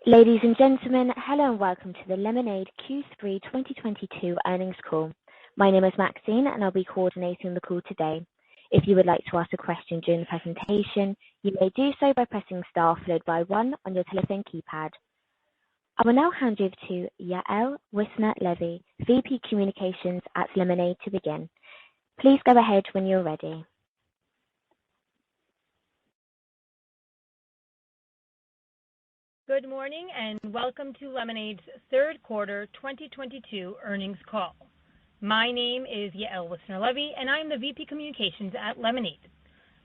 Ladies and gentlemen, hello and welcome to the Lemonade Q3 2022 earnings call. My name is Maxine, and I'll be coordinating the call today. If you would like to ask a question during the presentation, you may do so by pressing star followed by one on your telephone keypad. I will now hand you over to Yael Wissner-Levy, VP Communications at Lemonade, to begin. Please go ahead when you're ready. Good morning and welcome to Lemonade's third quarter 2022 earnings call. My name is Yael Wissner-Levy and I'm the VP Communications at Lemonade.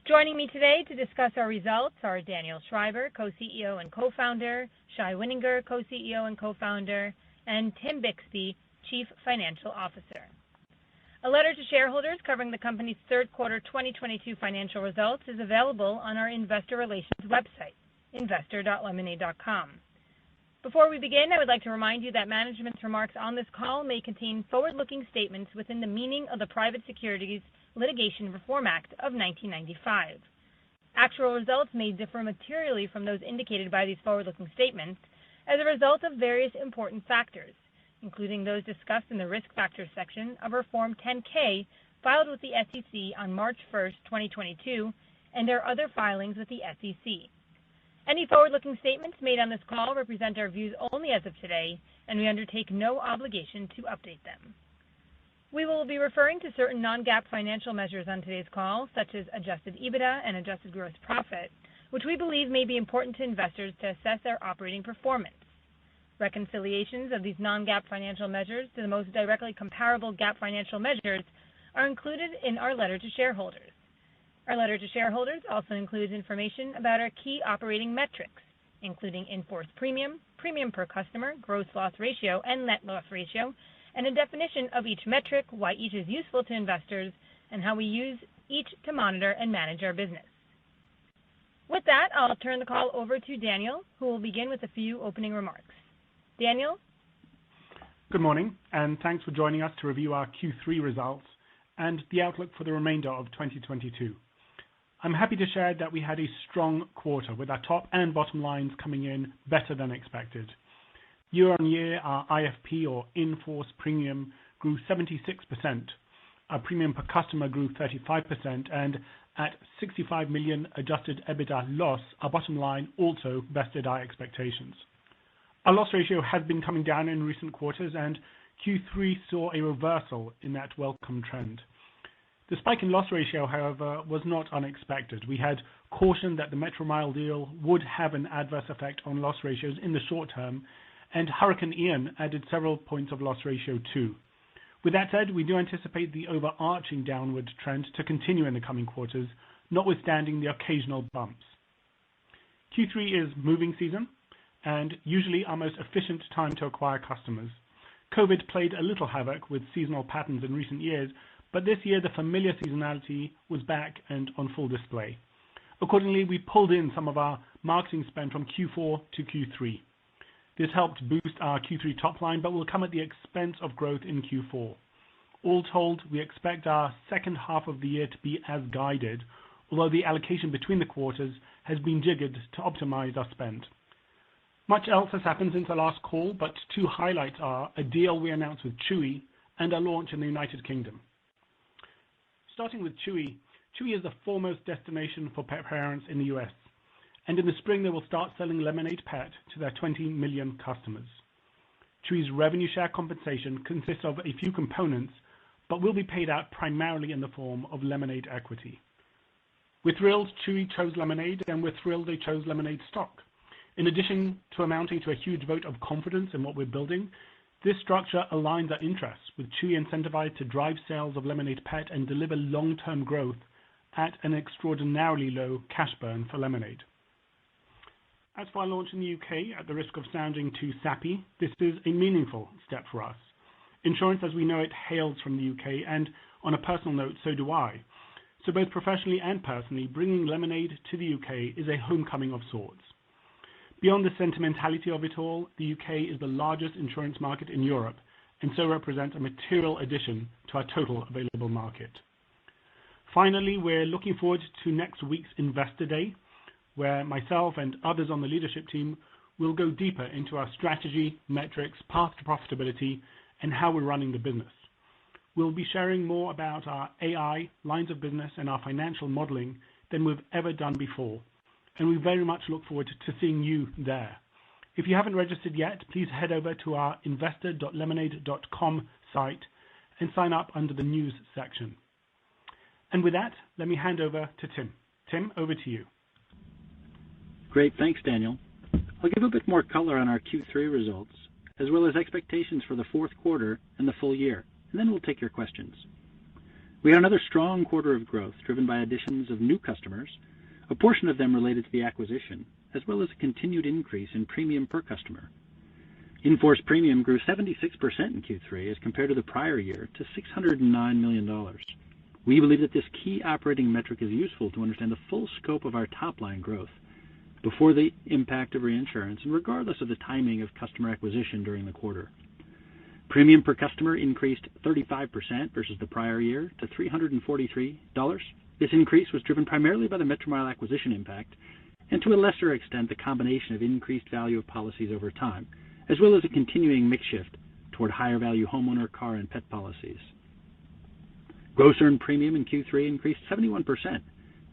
Joining me today to discuss our results are Daniel Schreiber, Co-CEO and Co-founder, Shai Wininger, Co-CEO and Co-founder, and Tim Bixby, Chief Financial Officer. A letter to shareholders covering the company's third quarter 2022 financial results is available on our investor relations website, investor.lemonade.com. Before we begin, I would like to remind you that management's remarks on this call may contain forward-looking statements within the meaning of the Private Securities Litigation Reform Act of 1995. Actual results may differ materially from those indicated by these forward-looking statements as a result of various important factors, including those discussed in the Risk Factors section of our Form 10-K filed with the SEC on March 1st, 2022, and our other filings with the SEC. Any forward-looking statements made on this call represent our views only as of today, and we undertake no obligation to update them. We will be referring to certain non-GAAP financial measures on today's call, such as adjusted EBITDA and adjusted gross profit, which we believe may be important to investors to assess their operating performance. Reconciliations of these non-GAAP financial measures to the most directly comparable GAAP financial measures are included in our letter to shareholders. Our letter to shareholders also includes information about our key operating metrics, including in-force premium, premium per customer, gross loss ratio, and net loss ratio, and a definition of each metric, why each is useful to investors, and how we use each to monitor and manage our business. With that, I'll turn the call over to Daniel, who will begin with a few opening remarks. Daniel? Good morning, and thanks for joining us to review our Q3 results and the outlook for the remainder of 2022. I'm happy to share that we had a strong quarter with our top and bottom lines coming in better than expected. Year on year, our IFP or in-force premium grew 76%. Our premium per customer grew 35%, and at $65 million adjusted EBITDA loss, our bottom line also bested our expectations. Our loss ratio has been coming down in recent quarters, and Q3 saw a reversal in that welcome trend. The spike in loss ratio, however, was not unexpected. We had cautioned that the Metromile deal would have an adverse effect on loss ratios in the short term, and Hurricane Ian added several points of loss ratio too. With that said, we do anticipate the overarching downward trend to continue in the coming quarters, notwithstanding the occasional bumps. Q3 is moving season, and usually our most efficient time to acquire customers. COVID played a little havoc with seasonal patterns in recent years, but this year the familiar seasonality was back and on full display. Accordingly, we pulled in some of our marketing spend from Q4 to Q3. This helped boost our Q3 top line, but will come at the expense of growth in Q4. All told, we expect our second half of the year to be as guided, although the allocation between the quarters has been jiggered to optimize our spend. Much else has happened since our last call, but two highlights are a deal we announced with Chewy and a launch in the United Kingdom. Starting with Chewy, Chewy is the foremost destination for pet parents in the US, and in the spring they will start selling Lemonade Pet to their 20 million customers. Chewy's revenue share compensation consists of a few components, but will be paid out primarily in the form of Lemonade equity. We're thrilled Chewy chose Lemonade, and we're thrilled they chose Lemonade stock. In addition to amounting to a huge vote of confidence in what we're building, this structure aligns our interests, with Chewy incentivized to drive sales of Lemonade Pet and deliver long-term growth at an extraordinarily low cash burn for Lemonade. As for our launch in the UK, at the risk of sounding too sappy, this is a meaningful step for us. Insurance as we know it hails from the UK, and on a personal note, so do I. So both professionally and personally, bringing Lemonade to the UK is a homecoming of sorts. Beyond the sentimentality of it all, the UK is the largest insurance market in Europe, and so represents a material addition to our total available market. Finally, we're looking forward to next week's Investor Day, where myself and others on the leadership team we'll go deeper into our strategy, metrics, path to profitability, and how we're running the business. We'll be sharing more about our AI, lines of business, and our financial modeling than we've ever done before, and we very much look forward to seeing you there. If you haven't registered yet, please head over to our investor.lemonade.com site and sign up under the news section. And with that, let me hand over to Tim. Tim, over to you. Great, thanks, Daniel. I'll give a bit more color on our Q3 results, as well as expectations for the fourth quarter and the full year, and then we'll take your questions. We had another strong quarter of growth driven by additions of new customers, a portion of them related to the acquisition, as well as a continued increase in premium per customer. In-force premium grew 76% in Q3 as compared to the prior year to $609 million. We believe that this key operating metric is useful to understand the full scope of our top-line growth before the impact of reinsurance and regardless of the timing of customer acquisition during the quarter. Premium per customer increased 35% versus the prior year to $343. This increase was driven primarily by the Metromile acquisition impact and to a lesser extent the combination of increased value of policies over time, as well as a continuing mix shift toward higher value homeowner, car, and pet policies. Gross earned premium in Q3 increased 71%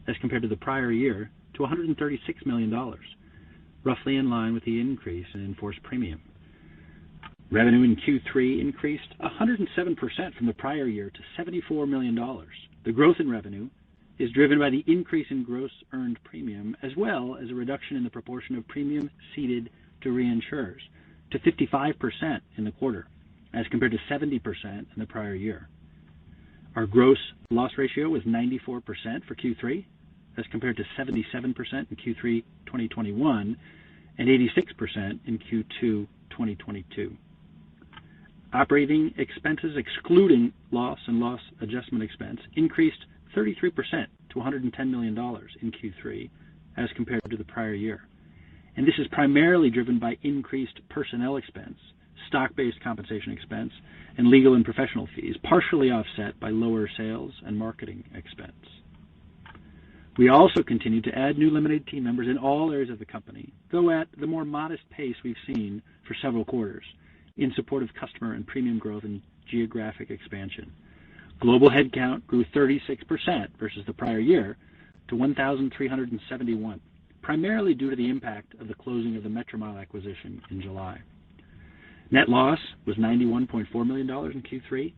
as compared to the prior year to $136 million, roughly in line with the increase in in-force premium. Revenue in Q3 increased 107% from the prior year to $74 million. The growth in revenue is driven by the increase in gross earned premium as well as a reduction in the proportion of premium ceded to reinsurers to 55% in the quarter as compared to 70% in the prior year. Our gross loss ratio was 94% for Q3 as compared to 77% in Q3 2021 and 86% in Q2 2022. Operating expenses excluding loss and loss adjustment expense increased 33% to $110 million in Q3 as compared to the prior year. And this is primarily driven by increased personnel expense, stock-based compensation expense, and legal and professional fees, partially offset by lower sales and marketing expense. We also continue to add new Lemonade team members in all areas of the company, though at the more modest pace we've seen for several quarters, in support of customer and premium growth and geographic expansion. Global headcount grew 36% versus the prior year to 1,371, primarily due to the impact of the closing of the Metromile acquisition in July. Net loss was $91.4 million in Q3,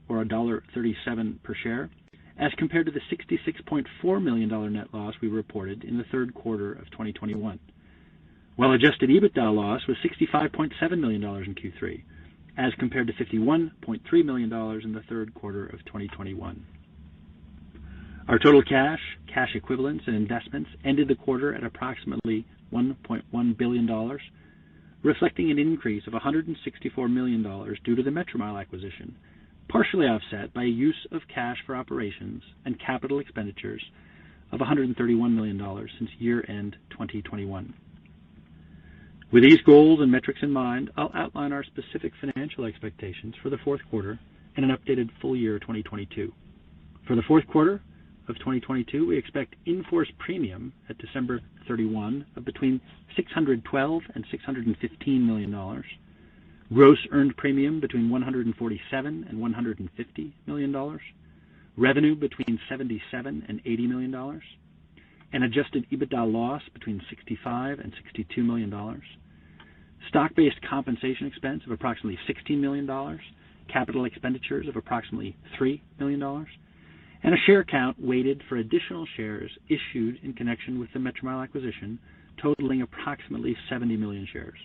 or $1.37 per share, as compared to the $66.4 million net loss we reported in the third quarter of 2021. While adjusted EBITDA loss was $65.7 million in Q3, as compared to $51.3 million in the third quarter of 2021. Our total cash equivalents, and investments ended the quarter at approximately $1.1 billion, reflecting an increase of $164 million due to the Metromile acquisition, partially offset by a use of cash for operations and capital expenditures of $131 million since year-end 2021. With these goals and metrics in mind, I'll outline our specific financial expectations for the fourth quarter and an updated full year 2022. For the fourth quarter of 2022, we expect in-force premium at December 31 of between $612 and $615 million, gross earned premium between $147 and $150 million, revenue between $77 and $80 million, an adjusted EBITDA loss between $65 and $62 million, stock-based compensation expense of approximately $16 million, capital expenditures of approximately $3 million, and a share count weighted for additional shares issued in connection with the Metromile acquisition, totaling approximately 70 million shares.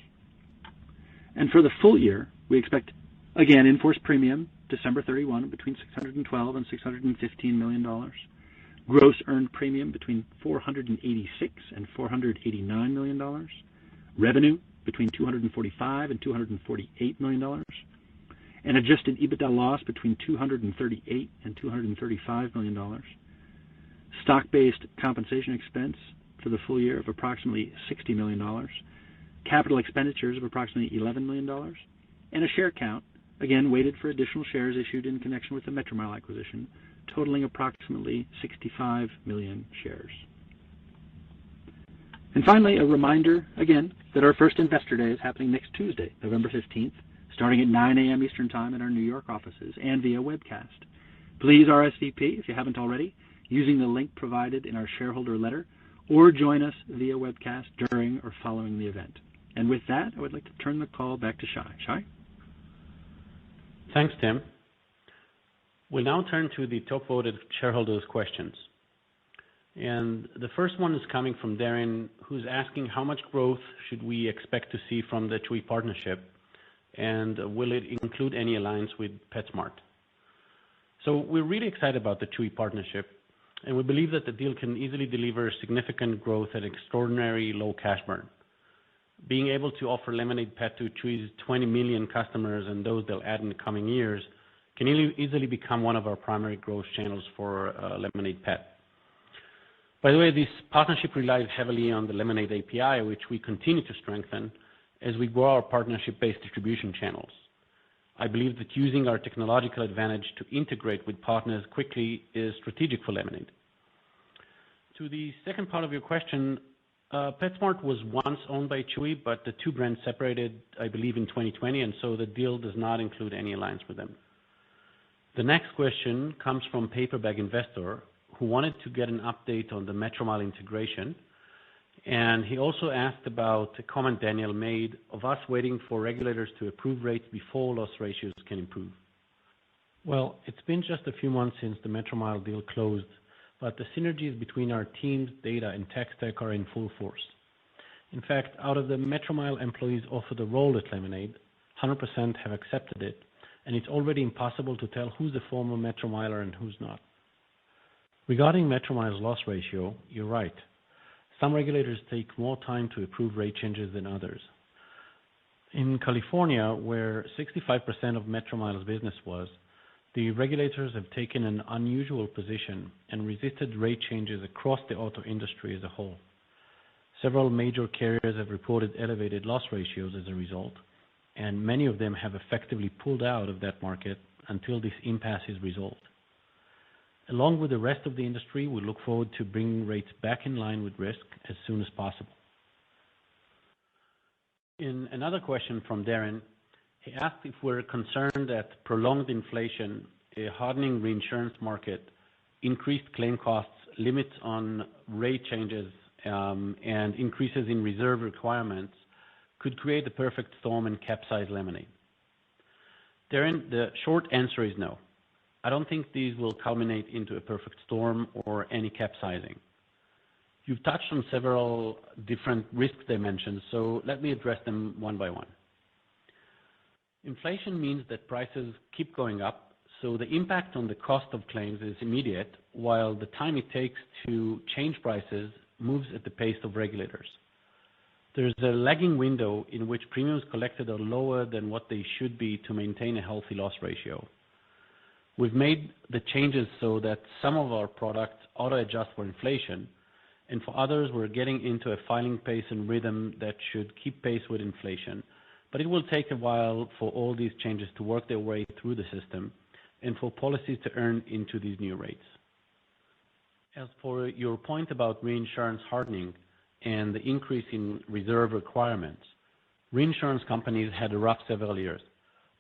And for the full year, we expect, again, in-force premium December 31 between $612 and $615 million, gross earned premium between $486 and $489 million, revenue between $245 and $248 million, an adjusted EBITDA loss between $238 and $235 million, stock-based compensation expense for the full year of approximately $60 million, capital expenditures of approximately $11 million, and a share count, again weighted for additional shares issued in connection with the Metromile acquisition, totaling approximately 65 million shares. And finally, a reminder, again, that our first Investor Day is happening next Tuesday, November 15th, starting at 9 a.m. Eastern Time in our New York offices and via webcast. Please RSVP if you haven't already, using the link provided in our shareholder letter, or join us via webcast during or following the event. And with that, I would like to turn the call back to Shai. Shai? Thanks, Tim. We'll now turn to the top voted shareholders' questions. And the first one is coming from Darren, who's asking how much growth should we expect to see from the Chewy partnership, and will it include any alliance with PetSmart? So we're really excited about the Chewy partnership, and we believe that the deal can easily deliver significant growth at extraordinary low cash burn. Being able to offer Lemonade Pet to Chewy's 20 million customers and those they'll add in the coming years can easily become one of our primary growth channels for Lemonade Pet. By the way, this partnership relies heavily on the Lemonade API, which we continue to strengthen as we grow our partnership-based distribution channels. I believe that using our technological advantage to integrate with partners quickly is strategic for Lemonade. To the second part of your question, PetSmart was once owned by Chewy, but the two brands separated, I believe, in 2020, and so the deal does not include any alliance with them. The next question comes from Paperbag Investor, who wanted to get an update on the Metromile integration. And he also asked about a comment Daniel made of us waiting for regulators to approve rates before loss ratios can improve. Well, it's been just a few months since the Metromile deal closed, but the synergies between our teams, data, and tech stack are in full force. In fact, out of the Metromile employees offered a role at Lemonade, 100% have accepted it, and it's already impossible to tell who's a former Metromiler and who's not. Regarding Metromile's loss ratio, you're right. Some regulators take more time to approve rate changes than others. In California, where 65% of Metromile's business was, the regulators have taken an unusual position and resisted rate changes across the auto industry as a whole. Several major carriers have reported elevated loss ratios as a result, and many of them have effectively pulled out of that market until this impasse is resolved. Along with the rest of the industry, we look forward to bringing rates back in line with risk as soon as possible. In another question from Darren, he asked if we're concerned that prolonged inflation, a hardening reinsurance market, increased claim costs, limits on rate changes, and increases in reserve requirements could create the perfect storm and capsize Lemonade. Darren, the short answer is no. I don't think these will culminate into a perfect storm or any capsizing. You've touched on several different risk dimensions, so let me address them one by one. Inflation means that prices keep going up, so the impact on the cost of claims is immediate, while the time it takes to change prices moves at the pace of regulators. There's a lagging window in which premiums collected are lower than what they should be to maintain a healthy loss ratio. We've made the changes so that some of our products auto-adjust for inflation, and for others, we're getting into a filing pace and rhythm that should keep pace with inflation. But it will take a while for all these changes to work their way through the system and for policies to earn into these new rates. As for your point about reinsurance hardening and the increase in reserve requirements, reinsurance companies had a rough several years.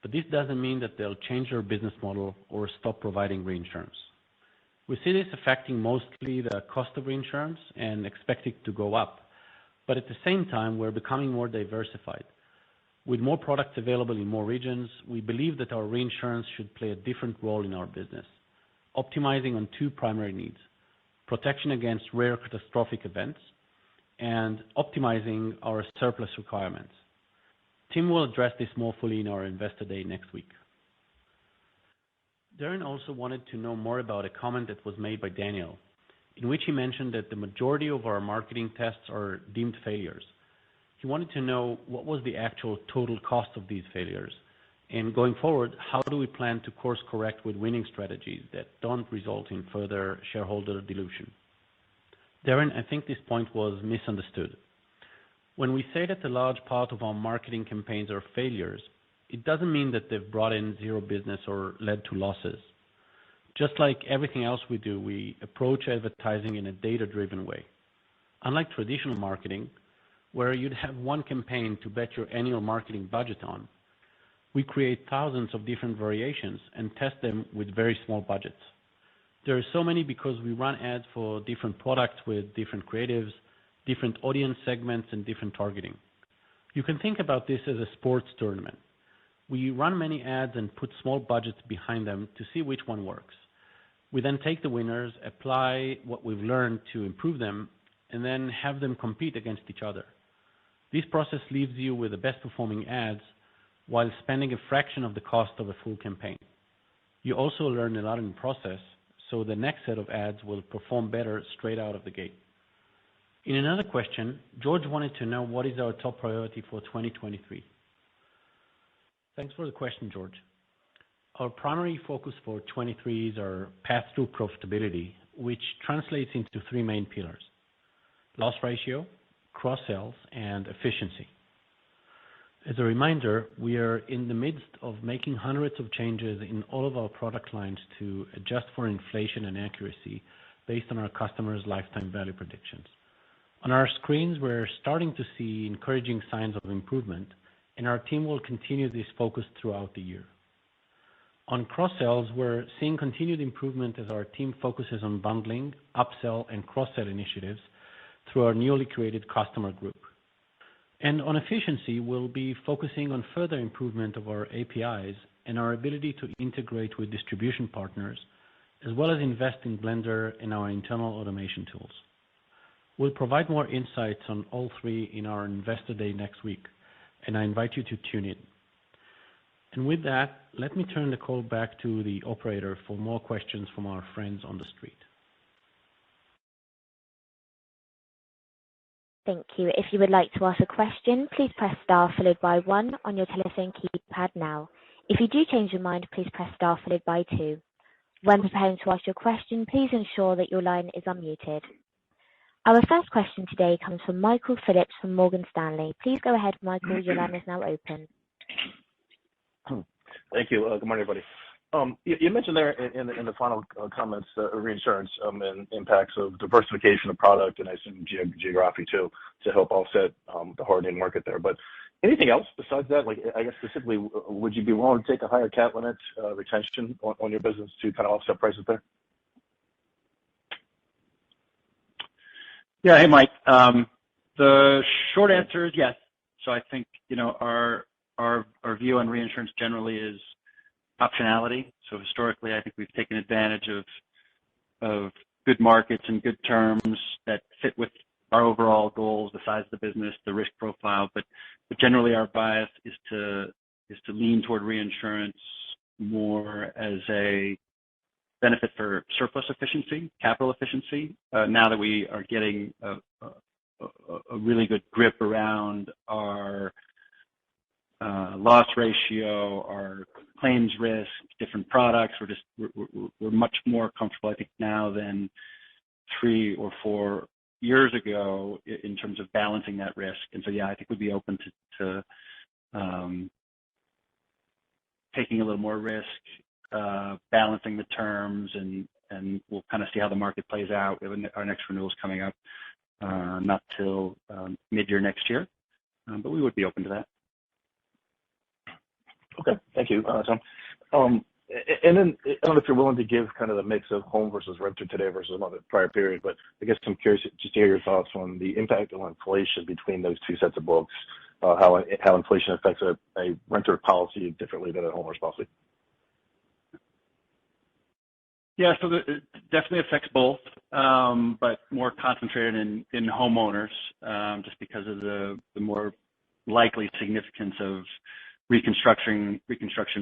But this doesn't mean that they'll change their business model or stop providing reinsurance. We see this affecting mostly the cost of reinsurance and expect it to go up. But at the same time, we're becoming more diversified. With more products available in more regions, we believe that our reinsurance should play a different role in our business, optimizing on two primary needs: protection against rare catastrophic events and optimizing our surplus requirements. Tim will address this more fully in our Investor Day next week. Darren also wanted to know more about a comment that was made by Daniel, in which he mentioned that the majority of our marketing tests are deemed failures. He wanted to know what was the actual total cost of these failures, and going forward, how do we plan to course correct with winning strategies that don't result in further shareholder dilution? Darren, I think this point was misunderstood. When we say that a large part of our marketing campaigns are failures, it doesn't mean that they've brought in zero business or led to losses. Just like everything else we do, we approach advertising in a data-driven way. Unlike traditional marketing, where you'd have one campaign to bet your annual marketing budget on, we create thousands of different variations and test them with very small budgets. There are so many because we run ads for different products with different creatives, different audience segments, and different targeting. You can think about this as a sports tournament. We run many ads and put small budgets behind them to see which one works. We then take the winners, apply what we've learned to improve them, and then have them compete against each other. This process leaves you with the best performing ads while spending a fraction of the cost of a full campaign. You also learn a lot in the process, so the next set of ads will perform better straight out of the gate. In another question, George wanted to know what is our top priority for 2023. Thanks for the question, George. Our primary focus for 23 is our path through profitability, which translates into three main pillars: loss ratio, cross-sells, and efficiency. As a reminder, we are in the midst of making hundreds of changes in all of our product lines to adjust for inflation and accuracy based on our customers' lifetime value predictions. On our screens, we're starting to see encouraging signs of improvement, and our team will continue this focus throughout the year. On cross-sells, we're seeing continued improvement as our team focuses on bundling, upsell, and cross-sell initiatives through our newly created customer group. And on efficiency, we'll be focusing on further improvement of our APIs and our ability to integrate with distribution partners, as well as invest in Blender and our internal automation tools. We'll provide more insights on all three in our Investor Day next week, and I invite you to tune in. And with that, let me turn the call back to the operator for more questions from our friends on the street. Thank you. If you would like to ask a question, please press star followed by 1 on your telephone keypad now. If you do change your mind, please press star followed by 2. When preparing to ask your question, please ensure that your line is unmuted. Our first question today comes from Michael Phillips from Morgan Stanley. Please go ahead, Michael. Your line is now open. Thank you. Good morning, everybody. You mentioned there in the final comments reinsurance and impacts of diversification of product and I assume geography too to help offset the hardening market there. But anything else besides that? Like I guess specifically, would you be willing to take a higher cat limit retention on your business to kind of offset prices there? Yeah. Hey, Mike. The short answer is yes. So I think our view on reinsurance generally is optionality. So historically, I think we've taken advantage of good markets and good terms that fit with our overall goals, the size of the business, the risk profile. But generally, our bias is to lean toward reinsurance more as a benefit for surplus efficiency, capital efficiency. Now that we are getting a really good grip around our loss ratio, our claims risk, different products, we're much more comfortable, I think, now than 3 or 4 years ago in terms of balancing that risk. And so, yeah, I think we'd be open to taking a little more risk, balancing the terms, and we'll kind of see how the market plays out. Our next renewal is coming up not till mid-year next year, but we would be open to that. Okay, thank you, Tom. And then I don't know if you're willing to give kind of the mix of home versus renter today versus another prior period, but I guess I'm curious just to hear your thoughts on the impact of inflation between those two sets of books, how inflation affects a renter policy differently than a homeowner's policy. Yeah, so it definitely affects both, but more concentrated in homeowners, just because of the more likely significance of reconstruction,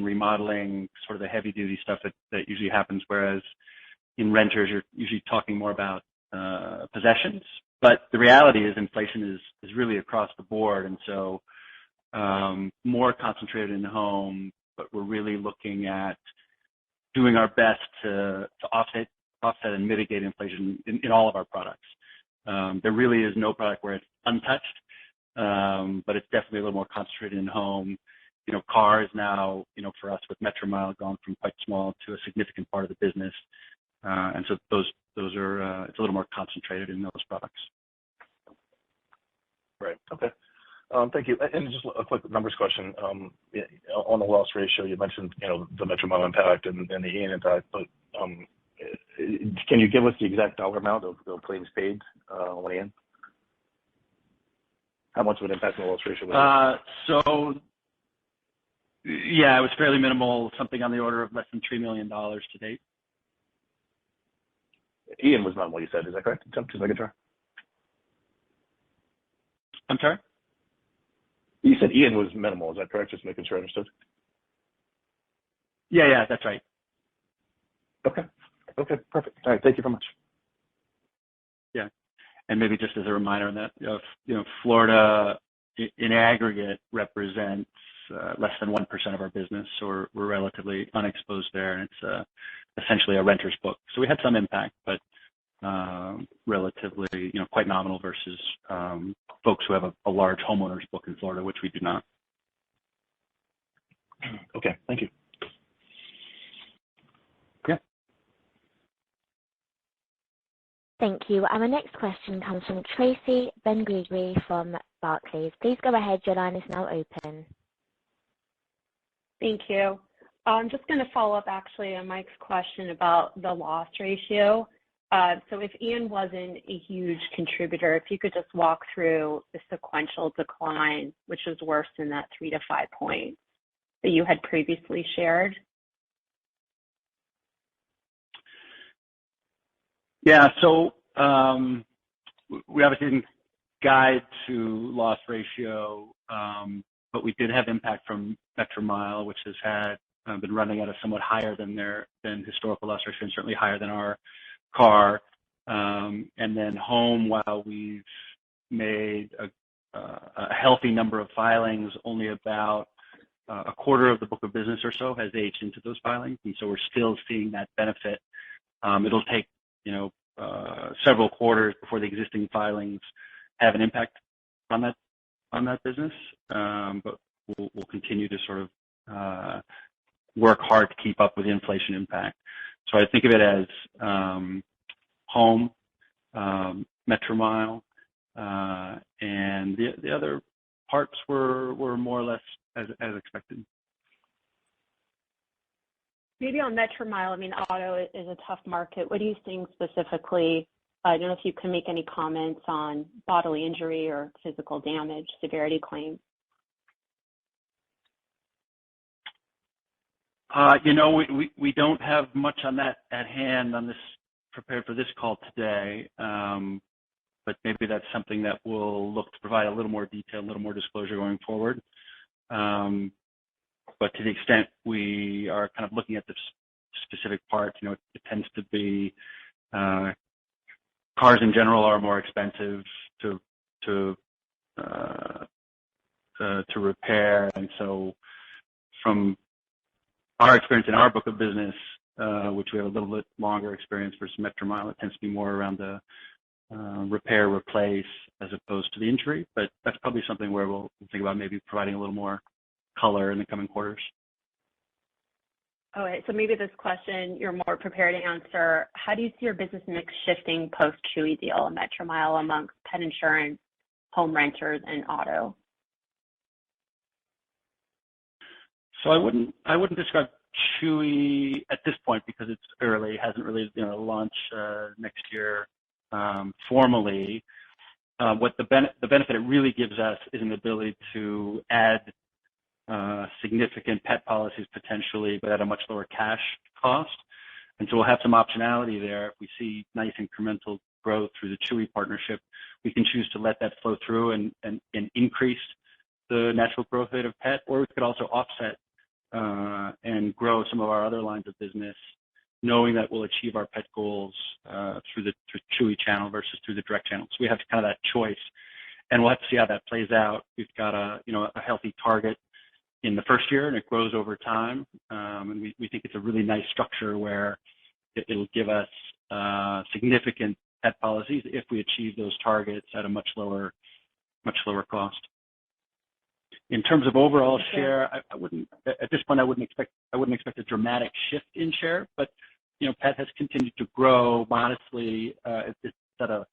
remodeling, sort of the heavy duty stuff that usually happens, whereas in renters, you're usually talking more about possessions. But the reality is inflation is really across the board. And so more concentrated in the home, but we're really looking at doing our best to offset and mitigate inflation in all of our products. There really is no product where it's untouched, but it's definitely a little more concentrated in home. Cars now, for us with Metromile gone from quite small to a significant part of the business. And so those are, it's a little more concentrated in those products. Right. Okay. Thank you. And just a quick numbers question. On the loss ratio, you mentioned, the Metromile impact and the Ian impact, but can you give us the exact dollar amount of claims paid on Ian? How much of an impact on the loss ratio was it? Yeah, it was fairly minimal, something on the order of less than $3 million to date. Ian was not what you said. Is that correct? Just making sure. I'm sorry? You said Ian was minimal. Is that correct? Just making sure I understood. Yeah, that's right. Okay, perfect. All right, thank you very much. Yeah, and maybe just as a reminder on that, Florida in aggregate represents less than 1% of our business, so we're relatively unexposed there, and it's essentially a renter's book. So we had some impact, but relatively, quite nominal versus folks who have a large homeowners book in Florida, which we do not. Okay, thank you. Yeah. Thank you. Our next question comes from Tracy Benguigui from Barclays. Please go ahead. Your line is now open. Thank you. I'm just going to follow up actually on Mike's question about the loss ratio. So if Ian wasn't a huge contributor, if you could just walk through the sequential decline, which was worse than that 3 to 5 points that you had previously shared. Yeah, so we obviously didn't guide to loss ratio, but we did have impact from Metromile, which has been running at a somewhat higher than historical loss ratio, and certainly higher than our car. And then home, while we've made a healthy number of filings, only about a quarter of the book of business or so has aged into those filings, and so we're still seeing that benefit. It'll take several quarters before the existing filings have an impact on that business, but we'll continue to sort of work hard to keep up with the inflation impact. So I think of it as home, Metromile, and the other parts were more or less as expected. Maybe on Metromile, I mean, auto is a tough market. What are you seeing specifically? I don't know if you can make any comments on bodily injury or physical damage severity claims. We don't have much on that at hand on this prepared for this call today, but maybe that's something that we'll look to provide a little more detail, a little more disclosure going forward. But to the extent we are kind of looking at the specific parts, it tends to be cars in general are more expensive to repair, and so from our experience in our book of business, which we have a little bit longer experience versus Metromile, it tends to be more around the repair, replace, as opposed to the injury. But that's probably something where we'll think about maybe providing a little more color in the coming quarters. All right, so maybe this question you're more prepared to answer. How do you see your business mix shifting post-Chewy deal and Metromile amongst pet insurance, home renters, and auto? So I wouldn't describe Chewy at this point because it's early, hasn't really launch next year formally. What the benefit it really gives us is an ability to add significant pet policies potentially, but at a much lower cash cost. And so we'll have some optionality there. If we see nice incremental growth through the Chewy partnership, we can choose to let that flow through and increase the natural growth rate of pet, or we could also offset and grow some of our other lines of business, knowing that we'll achieve our pet goals through the Chewy channel versus through the direct channel. So we have kind of that choice, and we'll have to see how that plays out. We've got a healthy target in the first year, and it grows over time. And we think it's a really nice structure where it'll give us significant pet policies if we achieve those targets at a much lower cost. In terms of overall share, I wouldn't at this point. I wouldn't expect a dramatic shift in share, but pet has continued to grow modestly. It's at a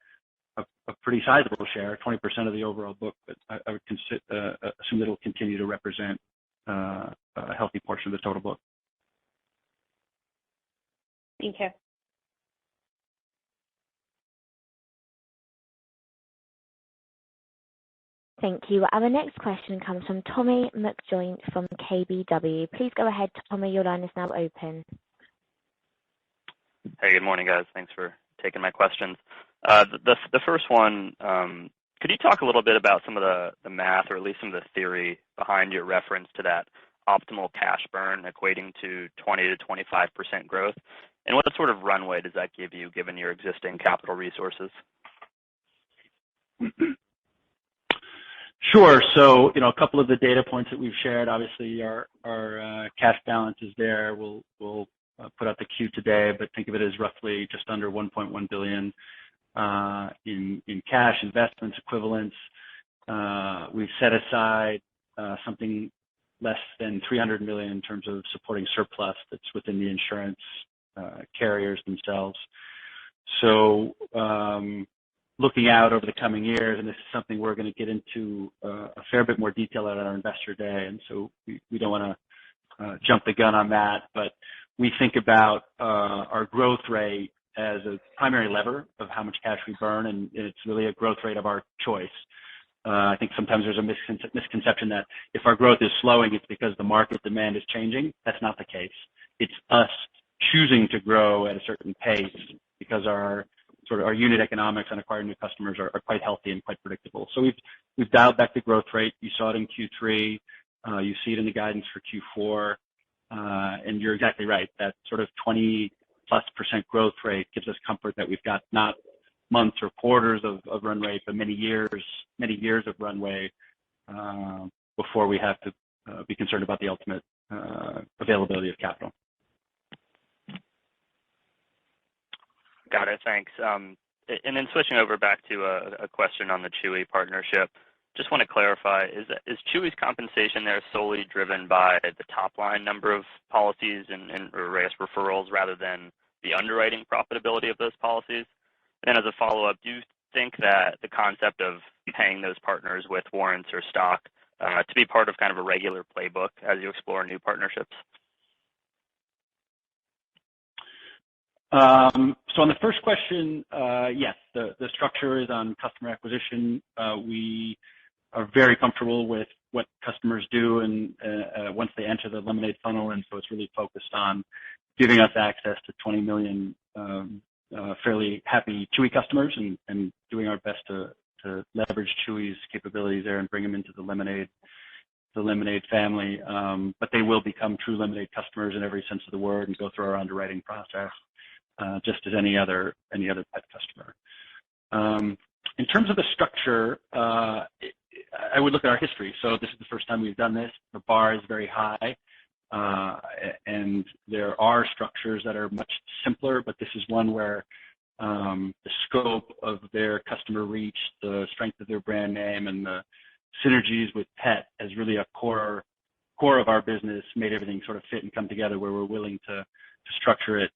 a pretty sizable share, 20% of the overall book, but I would assume that it'll continue to represent a healthy portion of the total book. Thank you. Thank you. Our next question comes from Tommy McJoynt from KBW. Please go ahead, Tommy. Your line is now open. Hey, good morning, guys. Thanks for taking my questions. The first one, could you talk a little bit about some of the math, or at least some of the theory behind your reference to that optimal cash burn equating to 20 to 25% growth? And what sort of runway does that give you, given your existing capital resources? Sure. So, a couple of the data points that we've shared, obviously our cash balance is there. We'll put out the Q today, but think of it as roughly just under 1.1 billion in cash investments equivalents. We've set aside something less than 300 million in terms of supporting surplus that's within the insurance carriers themselves. So looking out over the coming years, and this is something we're going to get into a fair bit more detail at our investor day, and so we don't want to jump the gun on that, but we think about our growth rate as a primary lever of how much cash we burn, and it's really a growth rate of our choice. I think sometimes there's a misconception that if our growth is slowing, it's because the market demand is changing. That's not the case. It's us choosing to grow at a certain pace because our unit economics on acquiring new customers are quite healthy and quite predictable. So we've dialed back the growth rate. You saw it in Q3. You see it in the guidance for Q4. And you're exactly right. That sort of 20+% growth rate gives us comfort that we've got not months or quarters of run rate, but many years of runway before we have to be concerned about the ultimate availability of capital. Got it. Thanks. And then switching over back to a question on the Chewy partnership. Just want to clarify, is Chewy's compensation there solely driven by the top line number of policies or I guess referrals rather than the underwriting profitability of those policies? And then as a follow-up, do you think that the concept of paying those partners with warrants or stock to be part of kind of a regular playbook as you explore new partnerships? So on the first question, yes, the structure is on customer acquisition. We are very comfortable with what customers do and once they enter the Lemonade funnel, and so it's really focused on giving us access to 20 million fairly happy Chewy customers and doing our best to leverage Chewy's capabilities there and bring them into the Lemonade family. But they will become true Lemonade customers in every sense of the word and go through our underwriting process. Just as any other pet customer. In terms of the structure, I would look at our history. So this is the first time we've done this. The bar is very high, and there are structures that are much simpler, but this is one where the scope of their customer reach, the strength of their brand name, and the synergies with pet as really a core of our business made everything sort of fit and come together where we're willing to structure it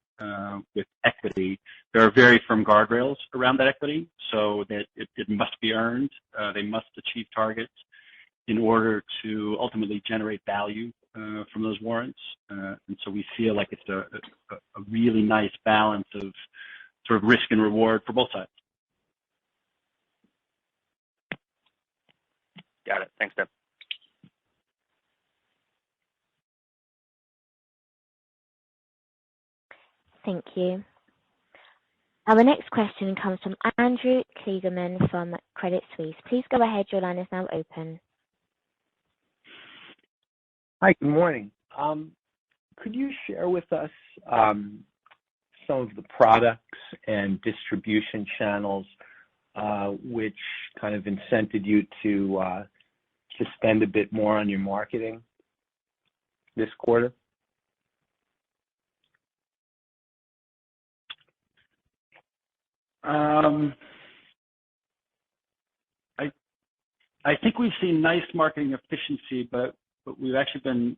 with equity. There are very firm guardrails around that equity, so that it must be earned. They must achieve targets in order to ultimately generate value from those warrants. And so we feel like it's a really nice balance of sort of risk and reward for both sides. Got it. Thanks, Deb. Thank you. Our next question comes from Andrew Kligerman from Credit Suisse. Please go ahead. Your line is now open. Hi, good morning. Could you share with us some of the products and distribution channels which kind of incented you to spend a bit more on your marketing this quarter? I think we've seen nice marketing efficiency, but we've actually been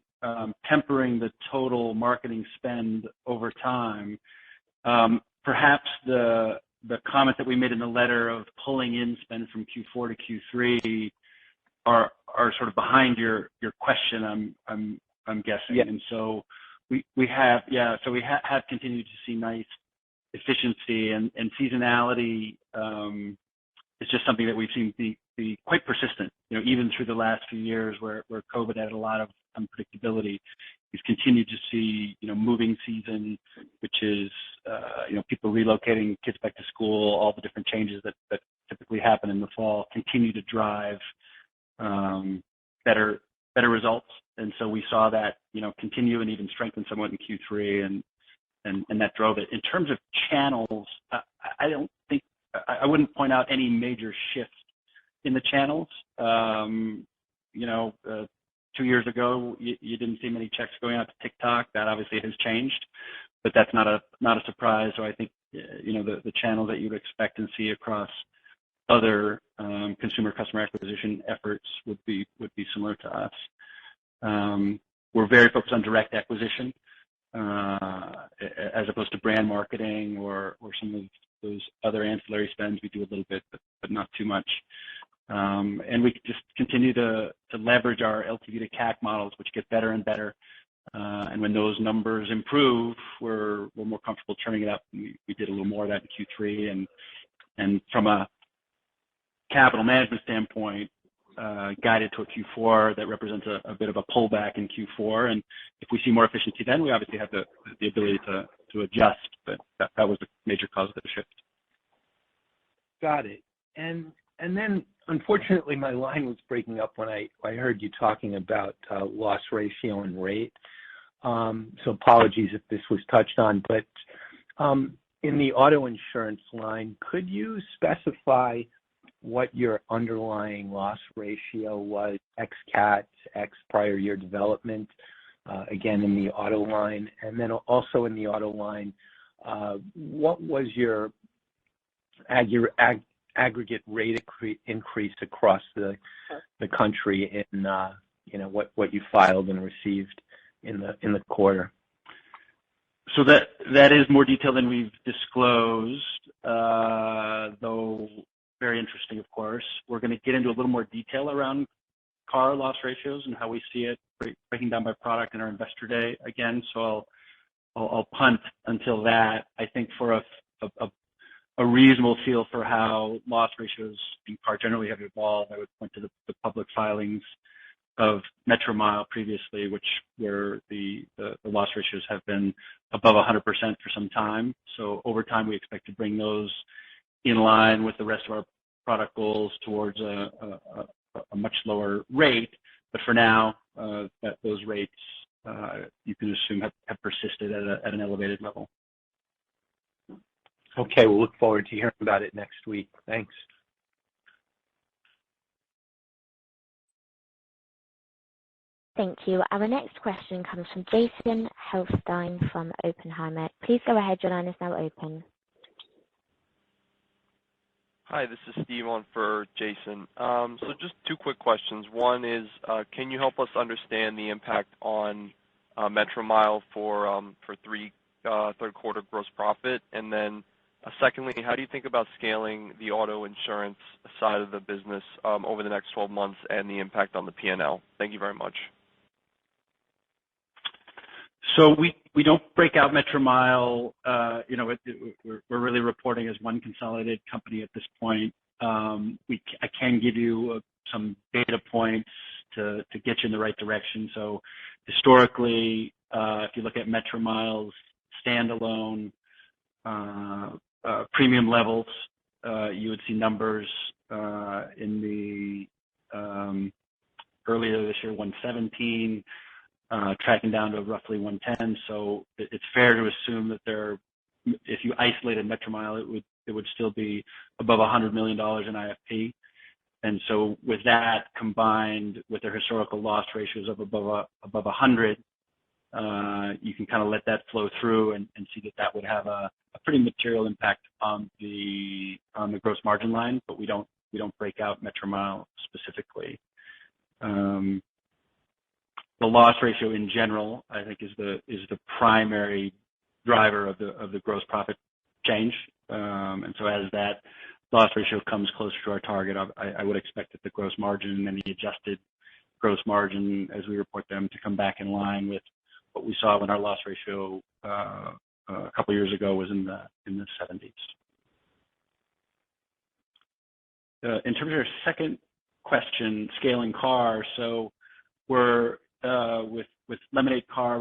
tempering the total marketing spend over time. Perhaps the the comments that we made in the letter of pulling in spend from Q4 to Q3 are sort of behind your question. I'm guessing. Yeah. And so we have continued to see nice efficiency and seasonality. It's just something that we've seen be quite persistent. Even through the last few years where COVID added a lot of unpredictability, we've continued to see moving season, which is people relocating kids back to school, all the different changes that typically happen in the fall continue to drive better results. And so we saw that continue and even strengthen somewhat in Q3, and that drove it. In terms of channels, I wouldn't point out any major shift in the channels. 2 years ago, you didn't see many checks going out to TikTok. That obviously has changed, but that's not a surprise. So I think the channel that you would expect and see across other customer acquisition efforts would be similar to us. We're very focused on direct acquisition as opposed to brand marketing or some of those other ancillary spends. We do a little bit, but not too much. And we just continue to leverage our LTV to CAC models, which get better and better. And when those numbers improve, we're more comfortable turning it up. We did a little more of that in Q3, and from a capital management standpoint, guided to a Q4 that represents a bit of a pullback in Q4. And if we see more efficiency, then we obviously have the ability to adjust. But that was the major cause of the shift. Got it. And then, unfortunately, my line was breaking up when I heard you talking about loss ratio and rate. So apologies if this was touched on. But in the auto insurance line, could you specify what your underlying loss ratio was, ex cat, ex prior year development, again in the auto line, and then also in the auto line, what was your aggregate rate increase across the country in what you filed and received in the quarter? So that is more detail than we've disclosed, though very interesting, of course. We're going to get into a little more detail around car loss ratios and how we see it breaking down by product in our investor day again. So I'll punt until that. I think for a reasonable feel for how loss ratios in car generally have evolved, I would point to the public filings of Metromile previously, where the loss ratios have been above 100% for some time. So over time, we expect to bring those in line with the rest of our product goals towards a much lower rate. But for now, those rates, you can assume, have persisted at an elevated level. Okay, we'll look forward to hearing about it next week. Thanks. Thank you. Our next question comes from Jason Helfstein from Oppenheimer. Please go ahead. Your line is now open. Hi, this is Steve on for Jason. So just two quick questions. One is, can you help us understand the impact on Metromile for third quarter gross profit? And then secondly, how do you think about scaling the auto insurance side of the business over the next 12 months and the impact on the P&L? Thank you very much. So we don't break out Metromile. We're really reporting as one consolidated company at this point. I can give you some data points to get you in the right direction. So historically, if you look at Metromile's standalone premium levels, you would see numbers in the earlier this year 117. Tracking down to roughly 110. So it's fair to assume that if you isolated Metromile, it would still be above $100 million in IFP. And so with that combined with their historical loss ratios of above 100, you can kind of let that flow through and see that would have a pretty material impact on the gross margin line, but we don't break out Metromile specifically. The loss ratio in general, I think, is the primary driver of the gross profit change. And so as that loss ratio comes closer to our target, I would expect that the gross margin and the adjusted gross margin, as we report them, to come back in line with what we saw when our loss ratio a couple years ago was in the 70s. In terms of your second question, scaling car. So we're with Lemonade Car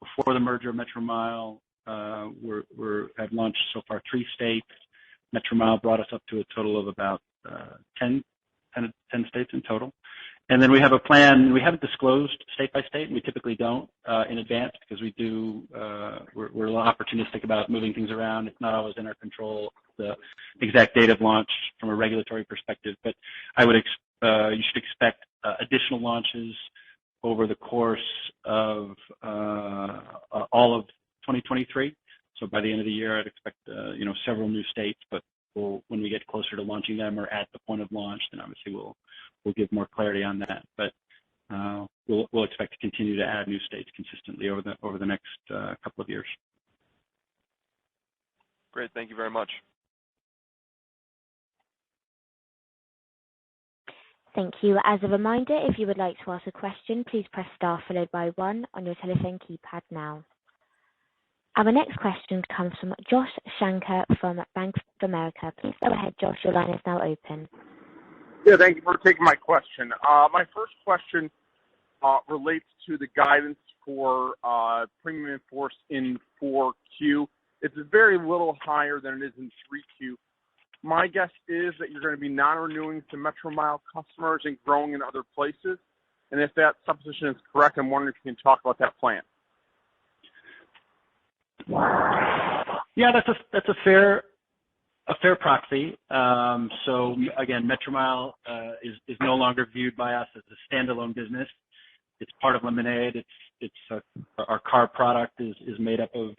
before the merger of Metromile. We have launched so far 3 states. Metromile brought us up to a total of about 10 states in total. And then we have a plan. We haven't disclosed state by state, and we typically don't in advance because we're a little opportunistic about moving things around. It's not always in our control, the exact date of launch from a regulatory perspective. But I would you should expect additional launches over the course of all of 2023. So by the end of the year, I'd expect several new states. But when we get closer to launching them or at the point of launch, then obviously we'll give more clarity on that. But we'll expect to continue to add new states consistently over the next couple of years. Great, thank you very much. Thank you. As a reminder, if you would like to ask a question, please press star followed by 1 on your telephone keypad now. Our next question comes from Josh Shanker from Bank of America. Please go ahead, Josh. Your line is now open. Yeah, thank you for taking my question. My first question relates to the guidance for premium in force in 4Q. It's very little higher than it is in 3Q. My guess is that you're going to be non-renewing some Metromile customers and growing in other places. And if that supposition is correct, I'm wondering if you can talk about that plan. Yeah, that's a fair proxy. So again, Metromile is no longer viewed by us as a standalone business. It's part of Lemonade. Our car product is made up of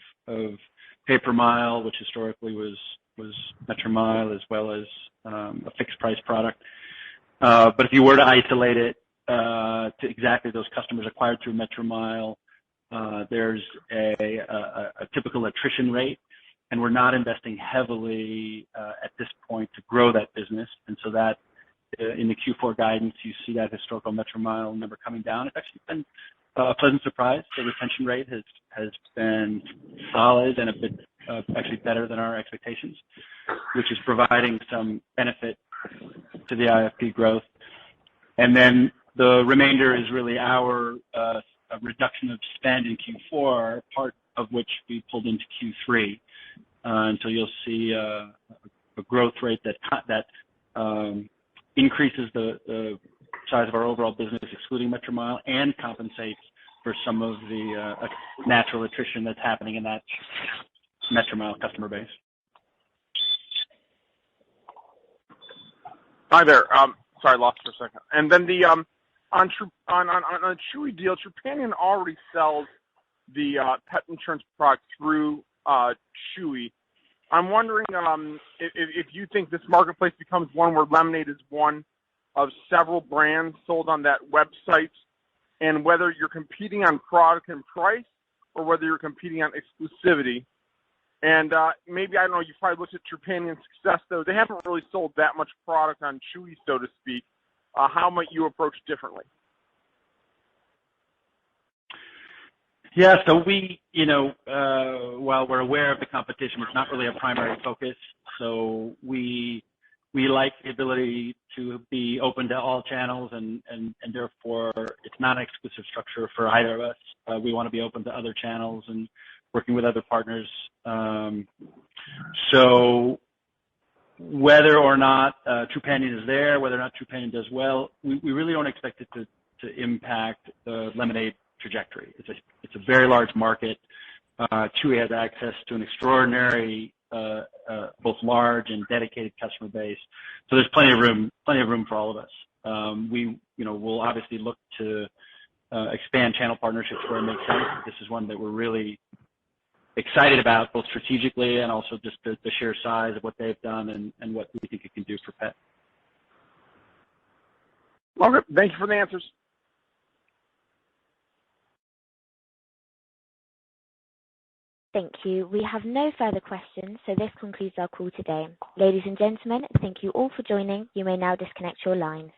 pay-per-mile, which historically was Metromile, as well as a fixed price product. But if you were to isolate it to exactly those customers acquired through Metromile, there's a typical attrition rate, and we're not investing heavily at this point to grow that business. And so that in the Q4 guidance, you see that historical Metromile number coming down. It's actually been a pleasant surprise. The retention rate has been solid and a bit actually better than our expectations, which is providing some benefit to the IFP growth. And then the remainder is really our reduction of spend in Q4, part of which we pulled into Q3. And so you'll see a growth rate that increases the size of our overall business, excluding Metromile, and compensates for some of the natural attrition that's happening in that Metromile customer base. Hi there. Sorry, lost for a second. And then the on a Chewy deal, Trupanion already sells the pet insurance product through Chewy. I'm wondering if you think this marketplace becomes one where Lemonade is one of several brands sold on that website, and whether you're competing on product and price or whether you're competing on exclusivity. And maybe, I don't know, you've probably looked at Trupanion's success, though. They haven't really sold that much product on Chewy, so to speak. How might you approach differently? Yeah, so we, while we're aware of the competition, it's not really a primary focus. So we like the ability to be open to all channels, and therefore it's not an exclusive structure for either of us. We want to be open to other channels and working with other partners. So whether or not Trupanion is there, whether or not Trupanion does well, we really don't expect it to impact the Lemonade trajectory. It's a very large market. Chewy has access to an extraordinary, both large and dedicated customer base. So there's plenty of room for all of us. We'll obviously look to expand channel partnerships where it makes sense. This is one that we're really excited about, both strategically and also just the sheer size of what they've done and what we think it can do for pet. Okay, thank you for the answers. Thank you. We have no further questions, so this concludes our call today. Ladies and gentlemen, thank you all for joining. You may now disconnect your lines.